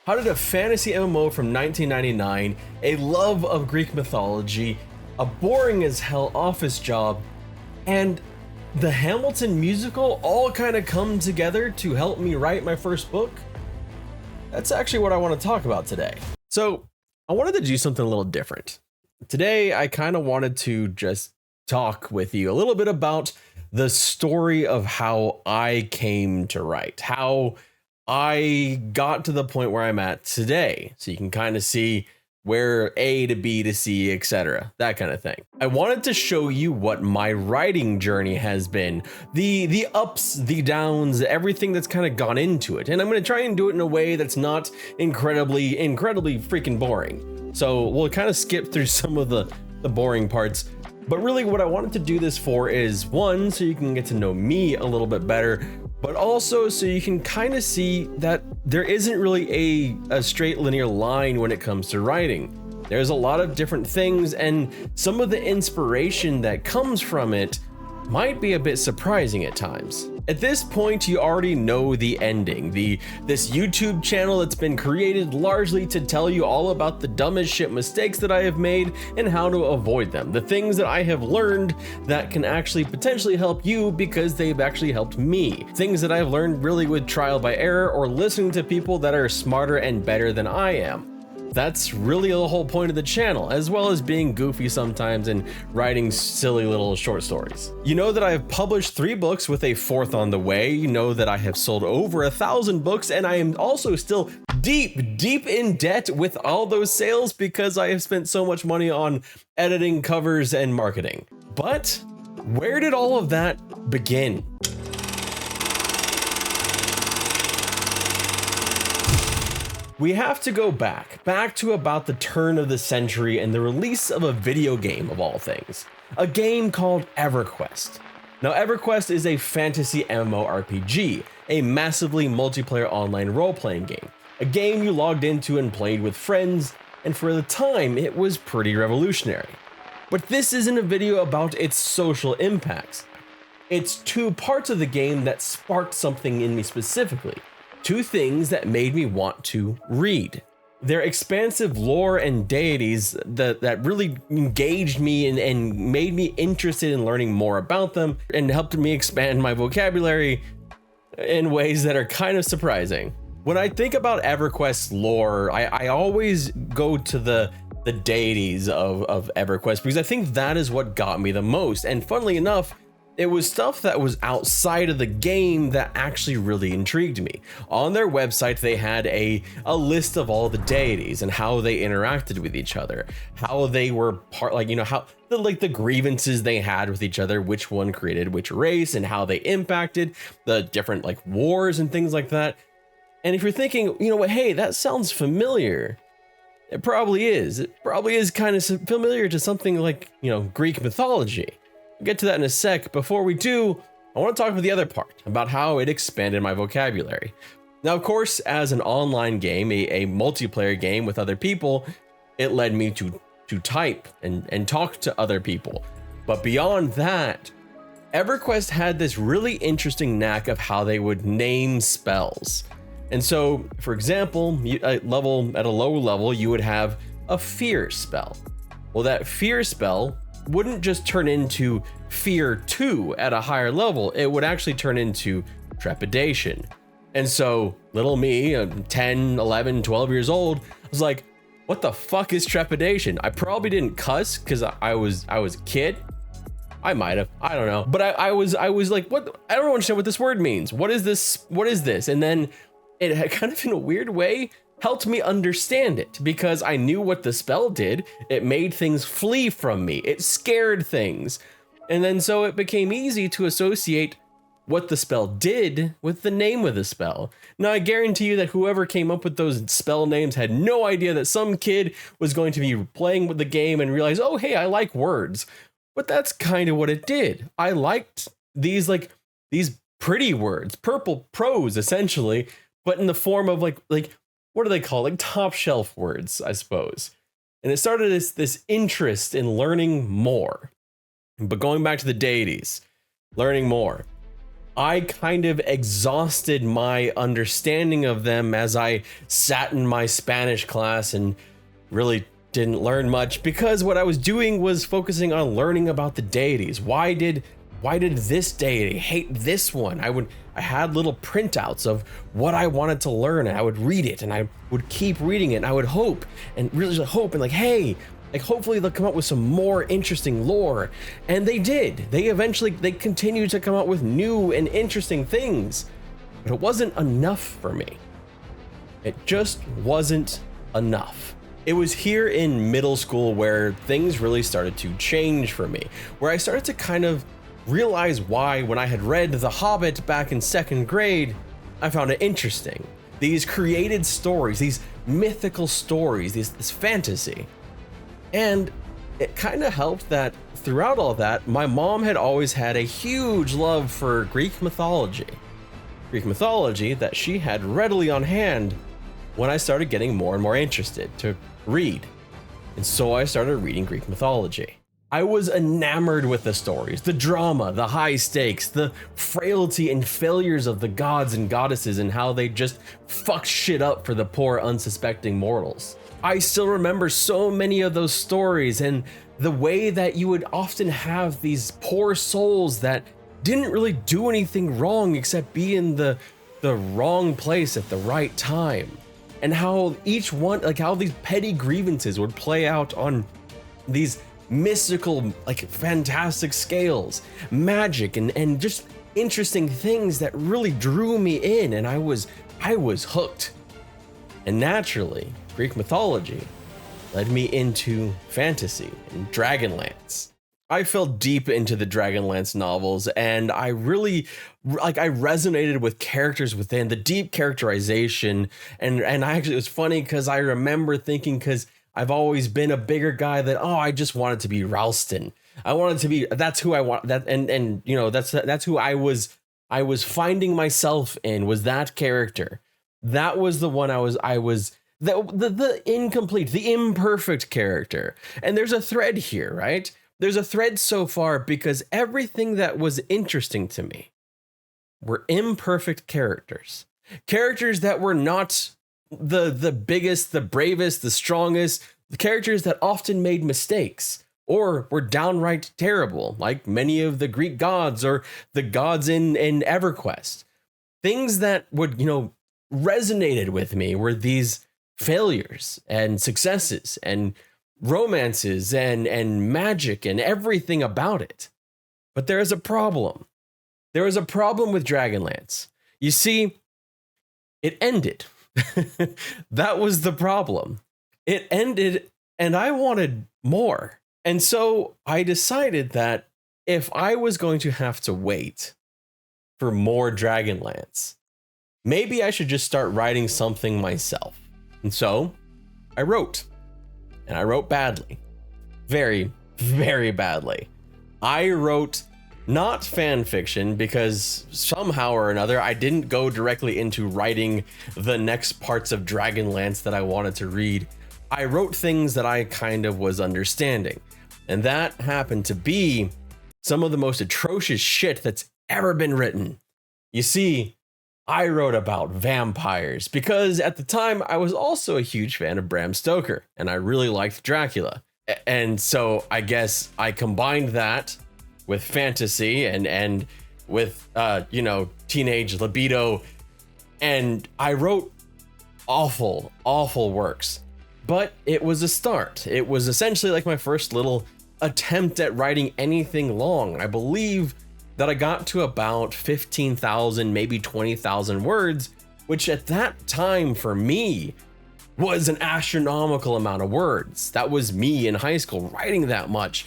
How did a fantasy MMO from 1999, a love of Greek mythology, a boring as hell office job, and the Hamilton musical all kind of come together to help me write my first book? That's actually what I want to talk about today. So I wanted to do something a little different. Today, I kind of wanted to just talk with you a little bit about the story of how I came to write, how I got to the point where I'm at today. So you can kind of see where A to B to C, etc. That kind of thing. I wanted to show you what my writing journey has been, the ups, the downs, everything that's kind of gone into it. And I'm going to try and do it in a way that's not incredibly freaking boring. So we'll kind of skip through some of the boring parts. But really what I wanted to do this for is, one, so you can get to know me a little bit better, but also so you can kind of see that there isn't really a straight linear line when it comes to writing. There's a lot of different things, and some of the inspiration that comes from it might be a bit surprising at times. At this point, you already know the ending, this YouTube channel that's been created largely to tell you all about the dumbest shit mistakes that I have made and how to avoid them. The things that I have learned that can actually potentially help you because they've actually helped me. Things that I've learned really with trial by error or listening to people that are smarter and better than I am. That's really the whole point of the channel, as well as being goofy sometimes and writing silly little short stories. You know that I have published 3 books with a 4th on the way. You know that I have sold over 1,000 books, and I am also still deep in debt with all those sales because I have spent so much money on editing, covers, and marketing. But where did all of that begin? We have to go back to about the turn of the century and the release of a video game of all things, a game called EverQuest. Now, EverQuest is a fantasy MMORPG, a massively multiplayer online role-playing game, a game you logged into and played with friends, and for the time, it was pretty revolutionary. But this isn't a video about its social impacts. It's 2 parts of the game that sparked something in me specifically. 2 things that made me want to read. Their expansive lore and deities that really engaged me and made me interested in learning more about them and helped me expand my vocabulary in ways that are kind of surprising. When I think about EverQuest's lore, I always go to the deities of EverQuest because I think that is what got me the most. And funnily enough, it was stuff that was outside of the game that actually really intrigued me. On their website, they had a list of all the deities and how they interacted with each other, how they were part, how the grievances they had with each other, which one created which race, and how they impacted the different wars and things like that. And if you're thinking, you know what, hey, that sounds familiar. It probably is. It probably is kind of familiar to something like, Greek mythology. We'll get to that in a sec. Before we do, I want to talk about the other part, about how it expanded my vocabulary. Now, of course, as an online game, a multiplayer game with other people, it led me to type and talk to other people. But beyond that, EverQuest had this really interesting knack of how they would name spells. And so, for example, at a low level, you would have a fear spell. Well, that fear spell wouldn't just turn into fear 2 at a higher level, it would actually turn into trepidation. And so little me, 10, 11, 12 years old, was like, what the fuck is trepidation? I probably didn't cuss because I was a kid. I might have, I don't know. But I was like, what? I don't understand what this word means. What is this? What is this? And then it had kind of in a weird way helped me understand it because I knew what the spell did. It made things flee from me. It scared things. And then so it became easy to associate what the spell did with the name of the spell. Now, I guarantee you that whoever came up with those spell names had no idea that some kid was going to be playing with the game and realize, oh, hey, I like words. But that's kind of what it did. I liked these pretty words, purple prose essentially, but in the form of like what do they call top shelf words, I suppose. And it started this interest in learning more. But going back to the deities, learning more. I kind of exhausted my understanding of them as I sat in my Spanish class and really didn't learn much, because what I was doing was focusing on learning about the deities. Why did this deity hate this one? I had little printouts of what I wanted to learn, and I would read it, and I would keep reading it, and I would hope and really hope and like, hey, like hopefully they'll come up with some more interesting lore. And they did. They continued to come out with new and interesting things, but it wasn't enough for me. It just wasn't enough. It was here in middle school where things really started to change for me, where I started to kind of realize why, when I had read The Hobbit back in second grade, I found it interesting. These created stories, these mythical stories, this fantasy. And it kind of helped that throughout all that, my mom had always had a huge love for Greek mythology. Greek mythology that she had readily on hand when I started getting more and more interested to read. And so I started reading Greek mythology. I was enamored with the stories, the drama, the high stakes, the frailty and failures of the gods and goddesses, and how they just fucked shit up for the poor unsuspecting mortals. I still remember so many of those stories, and the way that you would often have these poor souls that didn't really do anything wrong except be in the wrong place at the right time. And how each one, like how these petty grievances would play out on these mystical, like fantastic scales, magic, and just interesting things that really drew me in, and I was hooked. And naturally, Greek mythology led me into fantasy and Dragonlance. I fell deep into the Dragonlance novels, and I really, I resonated with characters within, the deep characterization, and I actually, it was funny because I remember thinking, because I've always been a bigger guy, that, oh, I just wanted to be Ralston. I wanted to be, that's who I want, that, and you know, that's who I was finding myself in, was that character. That was the one I was the incomplete, the imperfect character. And there's a thread here, right? There's a thread so far, because everything that was interesting to me were imperfect characters. Characters that were not the biggest, the bravest, the strongest, the characters that often made mistakes or were downright terrible, like many of the Greek gods or the gods in EverQuest. Things that would, you know, resonated with me were these failures and successes and romances and magic and everything about it. But there is a problem. There is a problem with Dragonlance. You see, it ended. That was the problem. It ended, and I wanted more. And so I decided that if I was going to have to wait for more Dragonlance, maybe I should just start writing something myself. And so I wrote. And I wrote badly. Very, very badly. I wrote not fan fiction, because somehow or another I didn't go directly into writing the next parts of Dragonlance that I wanted to read. I wrote things that I kind of was understanding. And that happened to be some of the most atrocious shit that's ever been written. You see, I wrote about vampires because at the time I was also a huge fan of Bram Stoker, and I really liked Dracula. And so I guess I combined that with fantasy and with, you know, teenage libido. And I wrote awful, awful works, but it was a start. It was essentially like my first little attempt at writing anything long. I believe that I got to about 15,000, maybe 20,000 words, which at that time for me was an astronomical amount of words. That was me in high school writing that much.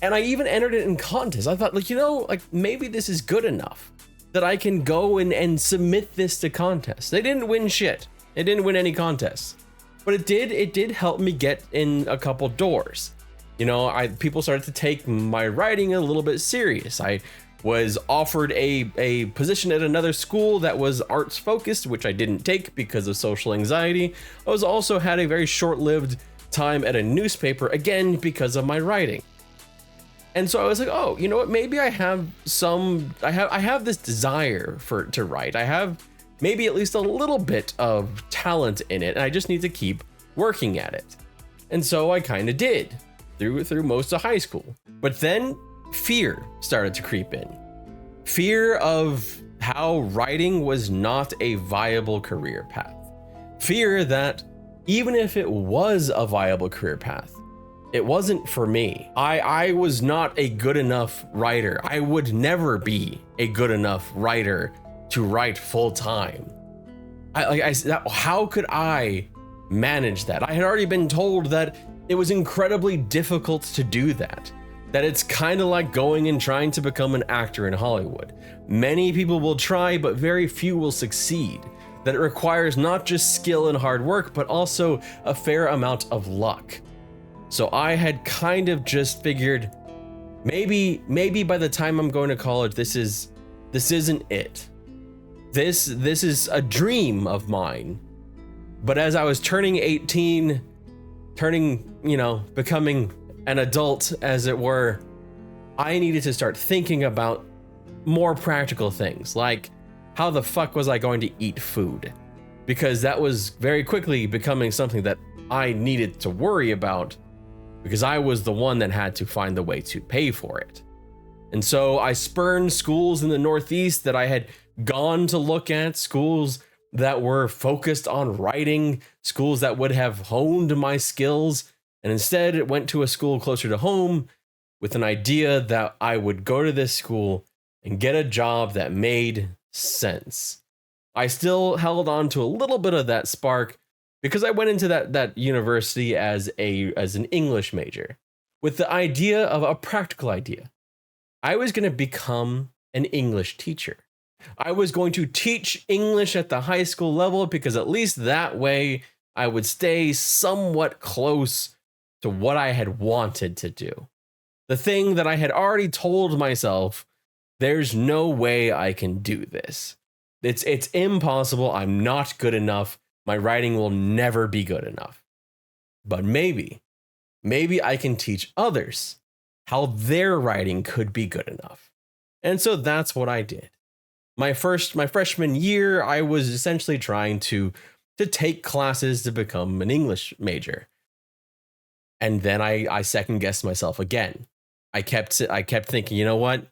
And I even entered it in contests. I thought, like, you know, like maybe this is good enough that I can go and submit this to contests. They didn't win shit. It didn't win any contests, but it did help me get in a couple doors. You know, people started to take my writing a little bit serious. I was offered a position at another school that was arts focused, which I didn't take because of social anxiety. I was also had a very short-lived time at a newspaper, again, because of my writing. And so I was like, oh, you know what? Maybe I have I have this desire to write. I have maybe at least a little bit of talent in it, and I just need to keep working at it. And so I kind of did through most of high school. But then fear started to creep in. Fear of how writing was not a viable career path. Fear that even if it was a viable career path, it wasn't for me. I was not a good enough writer. I would never be a good enough writer to write full time. How could I manage that? I had already been told that it was incredibly difficult to do that. That it's kind of like going and trying to become an actor in Hollywood. Many people will try, but very few will succeed. That it requires not just skill and hard work, but also a fair amount of luck. So I had kind of just figured, maybe by the time I'm going to college, this isn't it. This is a dream of mine. But as I was turning 18, becoming an adult, as it were, I needed to start thinking about more practical things, like how the fuck was I going to eat food? Because that was very quickly becoming something that I needed to worry about, because I was the one that had to find the way to pay for it. And so I spurned schools in the Northeast that I had gone to look at, schools that were focused on writing, schools that would have honed my skills, and instead went to a school closer to home with an idea that I would go to this school and get a job that made sense. I still held on to a little bit of that spark because I went into that university as an English major with the idea of a practical idea. I was going to become an English teacher. I was going to teach English at the high school level because at least that way I would stay somewhat close to what I had wanted to do. The thing that I had already told myself, there's no way I can do this. It's impossible. I'm not good enough. My writing will never be good enough. But maybe I can teach others how their writing could be good enough. And so that's what I did. My freshman year, I was essentially trying to take classes to become an English major. And then I second guessed myself again. I kept thinking, you know what?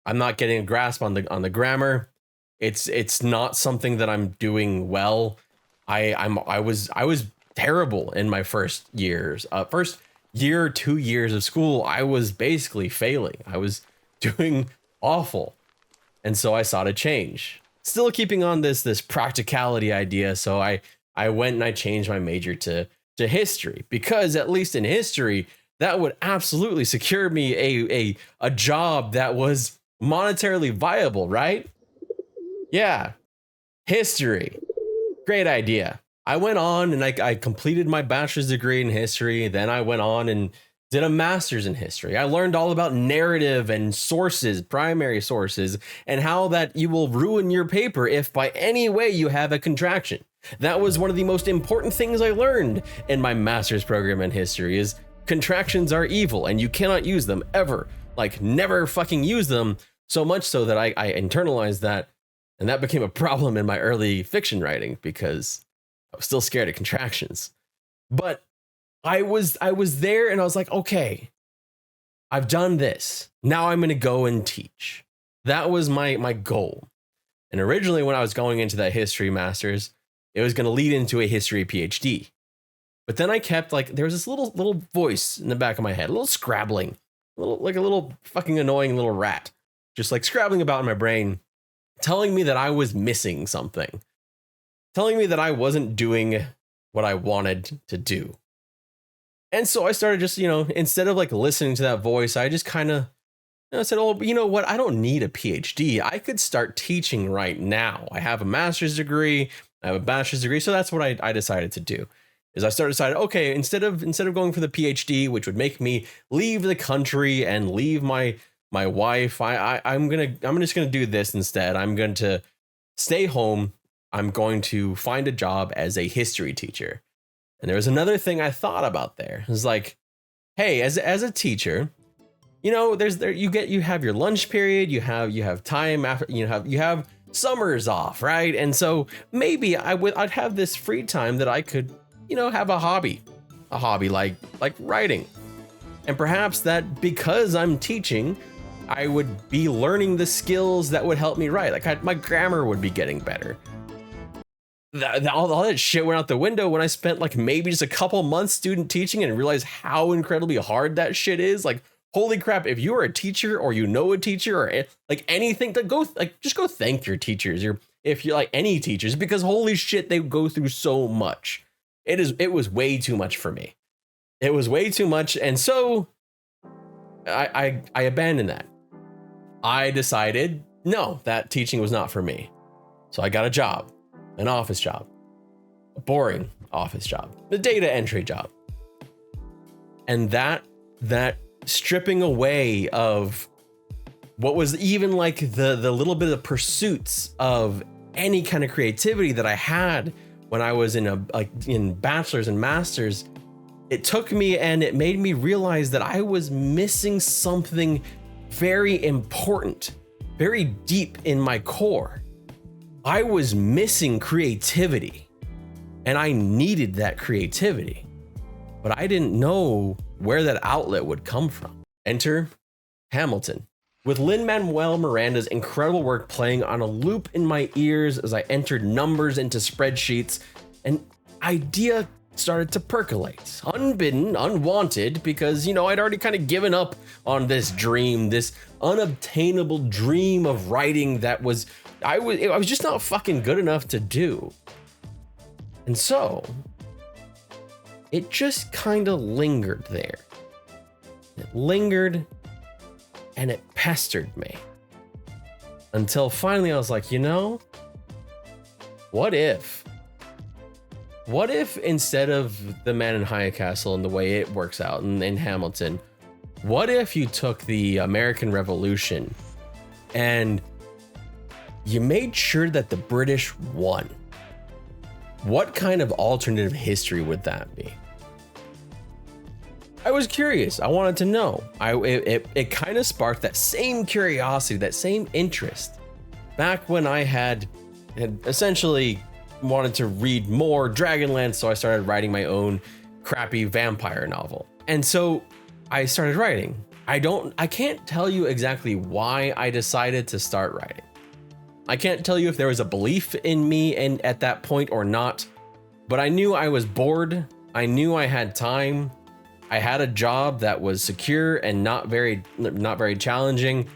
I'm not getting a grasp on the grammar. It's not something that I'm doing well. I was terrible in my first year, 2 years of school. I was basically failing. I was doing awful. And so I sought a change. Still keeping on this practicality idea. So I went and I changed my major to history, because at least in history, that would absolutely secure me a job that was monetarily viable, right? Yeah, history. Great idea. I went on and I completed my bachelor's degree in history. Then I went on and did a master's in history. I learned all about narrative and sources, primary sources, and how that you will ruin your paper if by any way you have a contraction. That was one of the most important things I learned in my master's program in history, is contractions are evil and you cannot use them ever. Like, never fucking use them. So much so that I internalized that, and that became a problem in my early fiction writing because I was still scared of contractions. But I was there and I was like, okay, I've done this. Now I'm going to go and teach. That was my goal. And originally when I was going into that history master's, it was going to lead into a history PhD. But then I kept there was this little voice in the back of my head, a little scrabbling, a little fucking annoying little rat, just scrabbling about in my brain, telling me that I was missing something, telling me that I wasn't doing what I wanted to do. And so I started just, instead of listening to that voice, I just kind of said, oh, you know what? I don't need a PhD. I could start teaching right now. I have a master's degree. I have a bachelor's degree. So that's what I decided to do. Is I decided, okay, instead of going for the PhD, which would make me leave the country and leave my wife, I'm just gonna do this instead. I'm going to stay home. I'm going to find a job as a history teacher. And there was another thing I thought about there. It was like, hey, as a teacher, you know, you have your lunch period, you have time after, you have summers off, right? And so maybe I'd have this free time that I could, you know, have a hobby like writing. And perhaps that because I'm teaching, I would be learning the skills that would help me write. Like my grammar would be getting better. All that shit went out the window when I spent like maybe just a couple months student teaching and realized how incredibly hard that shit is. Like, holy crap, if you are a teacher or you know a teacher or like anything, just go thank your teachers. If you're like any teachers, because holy shit, they go through so much. It was way too much for me. It was way too much. And so I abandoned that. I decided, no, that teaching was not for me. So I got a job, an office job, a boring office job, a data entry job. And that stripping away of what was even like the little bit of pursuits of any kind of creativity that I had when I was in bachelor's and master's, it took me and it made me realize that I was missing something very important, very deep in my core. I was missing creativity, and I needed that creativity, but I didn't know where that outlet would come from. Enter Hamilton. With Lin-Manuel Miranda's incredible work playing on a loop in my ears as I entered numbers into spreadsheets, an idea started to percolate, unbidden, unwanted, because, you know, I'd already kind of given up on this dream, this unobtainable dream of writing that I was just not fucking good enough to do. And so it just kind of lingered there. It lingered and it pestered me until finally I was like, you know, what if instead of The Man in High Castle and the way it works out in Hamilton, what if you took the American Revolution and you made sure that the British won? What kind of alternative history would that be? I was curious. I wanted to know. It kind of sparked that same curiosity, that same interest back when I had essentially wanted to read more Dragonlance, so I started writing my own crappy vampire novel. And so I started writing. I can't tell you exactly why I decided to start writing. I can't tell you if there was a belief in me and at that point or not, but I knew I was bored. I knew I had time. I had a job that was secure and not very challenging.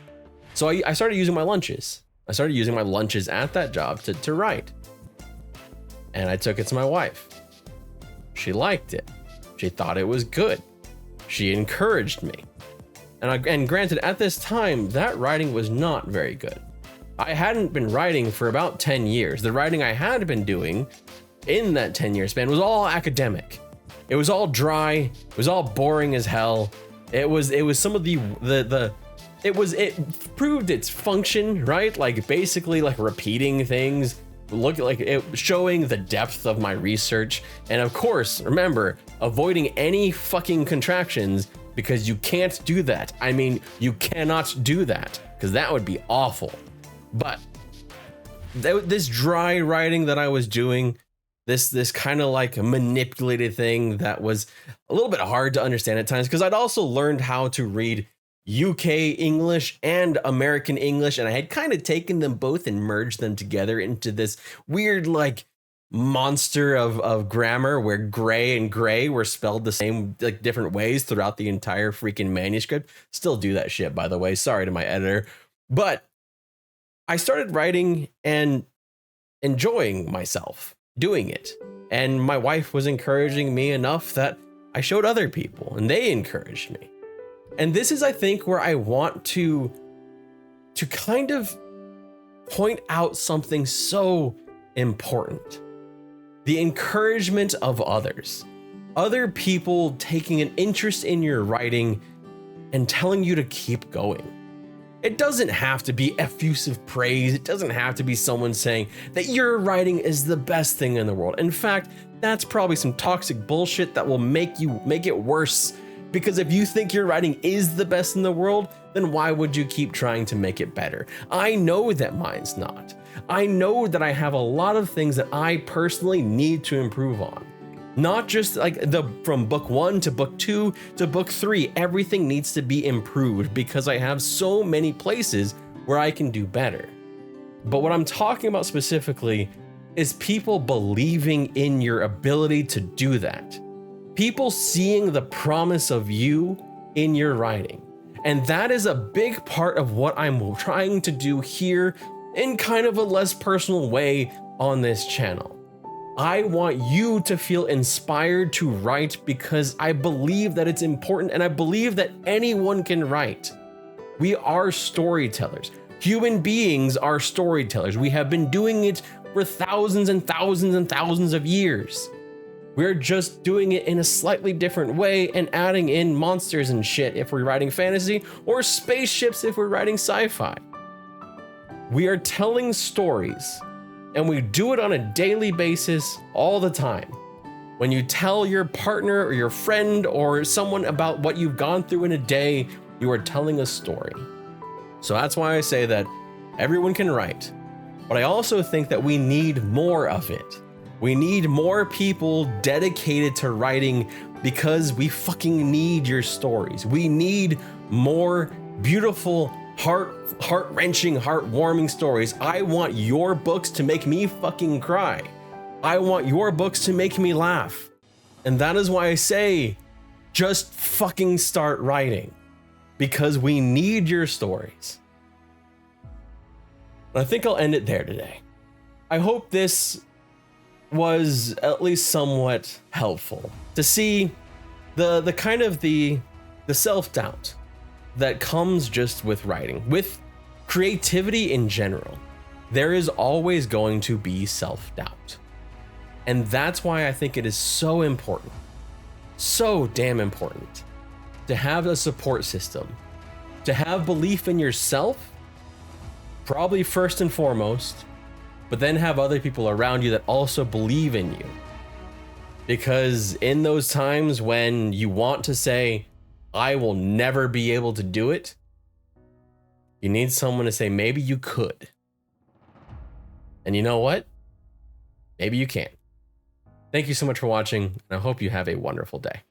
So I started using my lunches. I started using my lunches at that job to write. And I took it to my wife. She liked it. She thought it was good. She encouraged me. And granted, at this time, that writing was not very good. I hadn't been writing for about 10 years. The writing I had been doing in that 10-year span was all academic. It was all dry. It was all boring as hell. It was some of it proved its function, right? Like basically like repeating things, showing the depth of my research. And of course, remember, avoiding any fucking contractions, because you can't do that. I mean, you cannot do that because that would be awful. But this dry writing that I was doing, this kind of like manipulated thing that was a little bit hard to understand at times, because I'd also learned how to read UK English and American English, and I had kind of taken them both and merged them together into this weird like monster of grammar where gray and gray were spelled the same, like different ways throughout the entire freaking manuscript. Still do that shit, by the way. Sorry to my editor. But I started writing and enjoying myself doing it. And my wife was encouraging me enough that I showed other people and they encouraged me. And this is, I think, where I want to kind of point out something so important. The encouragement of others. Other people taking an interest in your writing and telling you to keep going. It doesn't have to be effusive praise. It doesn't have to be someone saying that your writing is the best thing in the world. In fact, that's probably some toxic bullshit that will make it worse Because if you think your writing is the best in the world, then why would you keep trying to make it better? I know that mine's not. I know that I have a lot of things that I personally need to improve on. Not just like from book 1 to book 2 to book 3, everything needs to be improved because I have so many places where I can do better. But what I'm talking about specifically is people believing in your ability to do that. People seeing the promise of you in your writing. And that is a big part of what I'm trying to do here in kind of a less personal way on this channel. I want you to feel inspired to write because I believe that it's important and I believe that anyone can write. We are storytellers. Human beings are storytellers. We have been doing it for thousands and thousands and thousands of years. We're just doing it in a slightly different way and adding in monsters and shit if we're writing fantasy, or spaceships if we're writing sci-fi. We are telling stories, and we do it on a daily basis all the time. When you tell your partner or your friend or someone about what you've gone through in a day, you are telling a story. So that's why I say that everyone can write, but I also think that we need more of it. We need more people dedicated to writing because we fucking need your stories. We need more beautiful, heart-wrenching, heartwarming stories. I want your books to make me fucking cry. I want your books to make me laugh. And that is why I say, just fucking start writing, because we need your stories. And I think I'll end it there today. I hope this was at least somewhat helpful to see the kind of the self-doubt that comes just with writing, with creativity in general. There is always going to be self-doubt. And that's why I think it is so important, so damn important, to have a support system, to have belief in yourself, probably first and foremost, but then have other people around you that also believe in you. Because in those times when you want to say, I will never be able to do it, you need someone to say, maybe you could. And you know what? Maybe you can. Thank you so much for watching, and I hope you have a wonderful day.